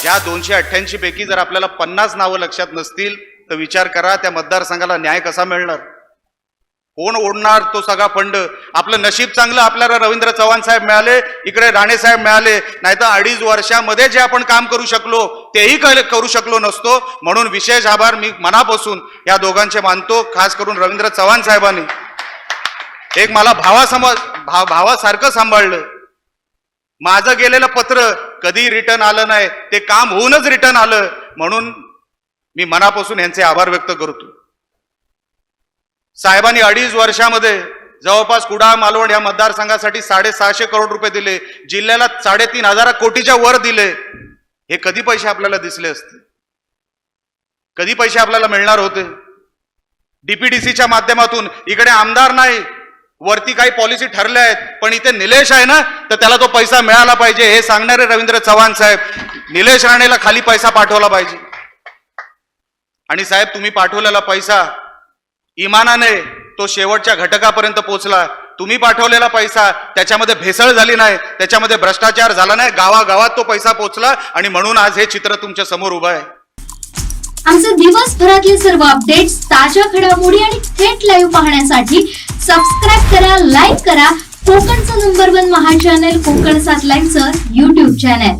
या 288 पैकी जर आपल्याला 50 नावं लक्षात नसतील तर विचार करा त्या मतदारसंघाला न्याय कसा मिळणार? कोण ओढणार तो सगळा फंड? आपलं नशीब चांगलं, आपल्याला रवींद्र चव्हाण साहेब मिळाले, इकडे राणे साहेब मिळाले, नाहीतर 2.5 वर्षामध्ये जे आपण काम करू शकलो तेही करू शकलो नसतो. म्हणून विशेष आभार मी मनापासून या दोघांचे मानतो. खास करून रवींद्र चव्हाण साहेबांनी एक मला भावासारखं सांभाळलं. माझं गेलेलं पत्र कधी रिटर्न आलं नाही, ते काम होऊनच रिटर्न आलं. म्हणून मी मनापासून यांचे आभार व्यक्त करतो. साहेबांनी 2.5 वर्षामध्ये जवळपास कुडाळ मालवण या मतदारसंघासाठी 650 करोड रुपये दिले, जिल्ह्याला 3,500 कोटीच्या वर दिले. हे कधी पैसे आपल्याला दिसले असते? कधी पैसे आपल्याला मिळणार होते? डीपीडीसीच्या माध्यमातून इकडे आमदार नाही, वरती काही पॉलिसी ठरल्या आहेत, पण इथे निलेश आहे ना, तर त्याला तो पैसा मिळाला पाहिजे हे सांगणारे रवींद्र चव्हाण साहेब. निलेश राणेला खाली पैसा पाठवला पाहिजे. आणि साहेब, तुम्ही पाठवलेला पैसा इमानाने तो शेवटच्या घटकापर्यंत पोहोचला. तुम्ही पाठवलेला पैसा त्याच्यामध्ये भेसळ झाली नाही, त्याच्यामध्ये भ्रष्टाचार झाला नाही, गावागावात तो पैसा पोहोचला. आणि म्हणून आज हे चित्र तुमच्या समोर उभं आहे. आमचे दिवसभरातले सर्व अपडेट्स, ताज्या घडामोडी आणि थेट लाईव्ह पाहण्यासाठी सबस्क्राईब करा, लाईक करा कोकणचं नंबर 1 महा चॅनल कोकण 7 लाईव्हचं YouTube चॅनल.